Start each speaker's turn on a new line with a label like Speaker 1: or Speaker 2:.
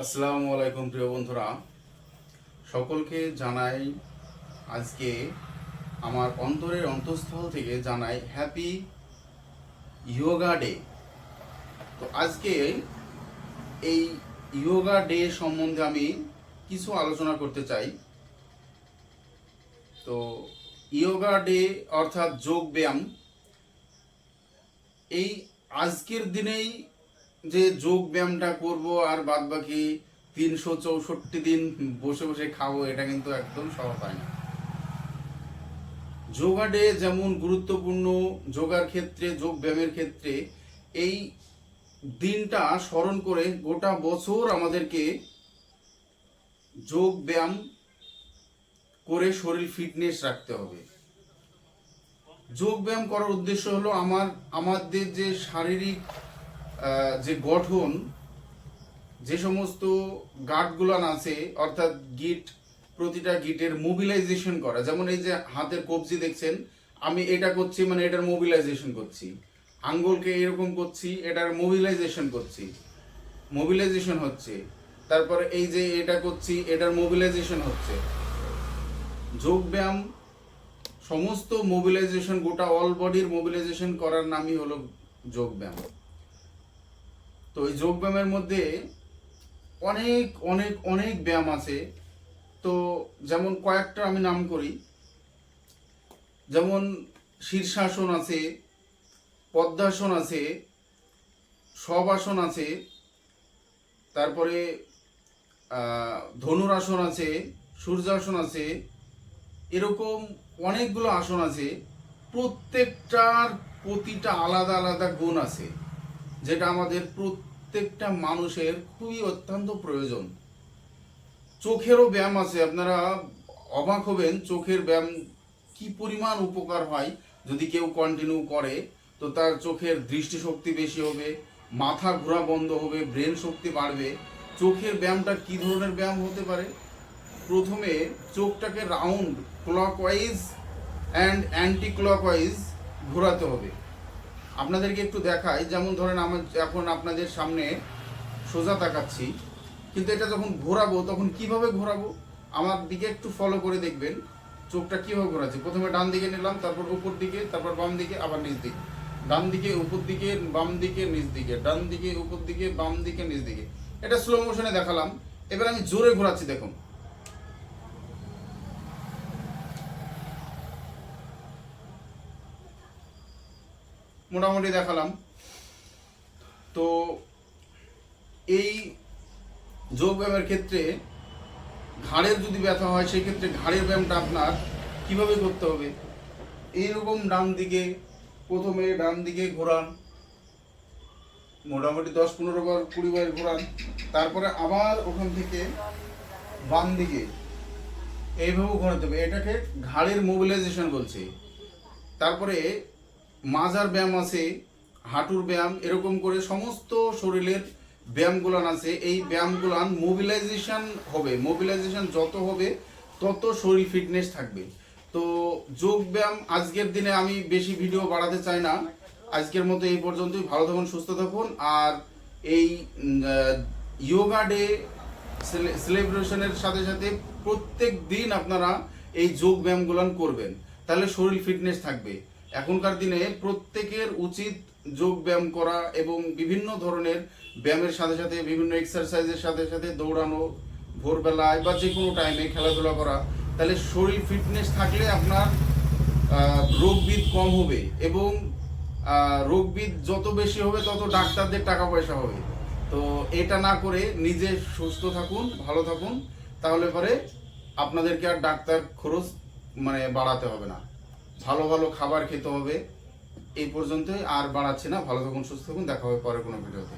Speaker 1: আসসালামু আলাইকুম প্রিয় বন্ধুরা, সকলকে জানাই আজকে আমার অন্তরের অন্তঃস্থল থেকে জানাই হ্যাপি ইয়োগা ডে। তো আজকে এই ইয়োগা ডে সম্বন্ধে আমি কিছু আলোচনা করতে চাই। তো ইয়োগা ডে অর্থাৎ যোগ ব্যায়াম, এই আজকের দিনেই যে যোগ ব্যায়ামটা করব আর বাদ বাকি 364 দিন বসে বসে খাবো, এটা কিন্তু একদম সহজ হয় না। যোগা ডে যেমন গুরুত্বপূর্ণ যোগার ক্ষেত্রে, যোগ ব্যায়ামের ক্ষেত্রে, এই দিনটা স্মরণ করে গোটা বছর আমাদেরকে যোগ ব্যায়াম করে শরীর ফিটনেস রাখতে হবে। যোগ ব্যায়াম করার উদ্দেশ্য হলো আমাদের যে শারীরিক যে গঠন, যে সমস্ত গাঁটগুলান আছে, অর্থাৎ গিট, প্রতিটা গিটের মোবিলাইজেশন করা। যেমন এই যে হাতের কবজি দেখছেন, আমি এটা করছি মানে এটার মোবিলাইজেশন করছি, আঙ্গুলকে এরকম করছি, এটার মোবিলাইজেশন করছি, মোবিলাইজেশন হচ্ছে। তারপরে এই যে এটা করছি, এটার মোবিলাইজেশন হচ্ছে। যোগ ব্যায়াম সমস্ত মোবিলাইজেশন, গোটা অল বডির মোবিলাইজেশন করার নামই হলো যোগ ব্যায়াম। তো এই যোগ ব্যায়ামের মধ্যে অনেক অনেক অনেক ব্যায়াম আছে। তো যেমন কয়েকটা আমি নাম করি, যেমন শীর্ষাসন আছে, পদ্মাসন আছে, শবাসন আছে, তারপরে ধনুরাসন আছে, সূর্যাসন আছে, এরকম অনেকগুলো আসন আছে। প্রত্যেকটার প্রতিটা আলাদা আলাদা গুণ আছে, যেটা আমাদের প্রত্যেকটা মানুষের খুবই অত্যন্ত প্রয়োজন। চোখেরও ব্যায়াম আছে, আপনারা অবাক হবেন চোখের ব্যায়াম কি পরিমাণ উপকার হয় যদি কেউ কন্টিনিউ করে। তো তার চোখের দৃষ্টিশক্তি বেশি হবে, মাথা ঘোরা বন্ধ হবে, ব্রেন শক্তি বাড়বে। চোখের ব্যায়ামটা কি ধরনের ব্যায়াম হতে পারে? প্রথমে চোখটাকে round, clockwise and anti clockwise ঘোরাতে হবে। আপনাদেরকে একটু দেখাই, যেমন ধরেন আমার এখন আপনাদের সামনে সোজা তাকাচ্ছি, কিন্তু এটা যখন ঘোরাবো তখন কিভাবে ঘোরাবো, আমার দিকে একটু ফলো করে দেখবেন চোখটা কিভাবে ঘোরাচ্ছে। প্রথমে ডান দিকে নিলাম, তারপর উপর দিকে, তারপর বাম দিকে, আবার নিচ দিকে, ডান দিকে উপর দিকে, বাম দিকে নিচ দিকে, ডান দিকে উপর দিকে, বাম দিকে নিচ দিকে। এটা স্লো মোশনে দেখালাম। এবার আমি জোরে ঘোরাচ্ছি, দেখুন। মোটামুটি দেখালাম। তো এই যোগ ব্যায়ামের ক্ষেত্রে ঘাড়ের যদি ব্যথা হয়, সেই ক্ষেত্রে ঘাড়ের ব্যায়ামটা আপনার কিভাবে করতে হবে, এইরকম ডান দিকে, প্রথমে ডান দিকে ঘোরান, মোটামুটি 10-15 বার 20 বার ঘোরান, তারপরে আবার ওখান থেকে বাম দিকে এইভাবে ঘোরাতে হবে। এটাকে ঘাড়ের মোবিলাইজেশন বলছে। তারপরে মাজার ব্যায়াম আছে, হাঁটুর ব্যায়াম, এরকম করে সমস্ত শরীরের ব্যায়ামগুলান আছে। এই ব্যায়ামগুলান মোবিলাইজেশন হবে, মোবিলাইজেশন যত হবে তত শরীর ফিটনেস থাকবে। তো যোগ ব্যায়াম আজকের দিনে আমি বেশি ভিডিও বাড়াতে চাই না, আজকের মতো এই পর্যন্তই। ভালো থাকুন, সুস্থ থাকুন। আর এই ইয়োগা ডে সেলিব্রেশনের সাথে সাথে প্রত্যেক দিন আপনারা এই যোগ ব্যায়ামগুলান করবেন, তাহলে শরীর ফিটনেস থাকবে। এখনকার দিনে প্রত্যেকের উচিত যোগ ব্যায়াম করা এবং বিভিন্ন ধরনের ব্যায়ামের সাথে সাথে বিভিন্ন এক্সারসাইজের সাথে সাথে দৌড়ানো, ভোরবেলায় বা যে কোনো টাইমে খেলাধুলা করা। তাহলে শরীর ফিটনেস থাকলে আপনার রোগবিধ কম হবে, এবং রোগবিধ যত বেশি হবে তত ডাক্তারদের টাকা পয়সা হবে। তো এটা না করে নিজে সুস্থ থাকুন, ভালো থাকুন, তাহলে পরে আপনাদেরকে আর ডাক্তার খরচ বাড়াতে হবে না। ভালো ভালো খাবার খেতে হবে। এই পর্যন্তই, আর বাড়াচ্ছি না। ভালো থাকুন, সুস্থ থাকুন, দেখা হবে পরে কোনো ভিডিওতে।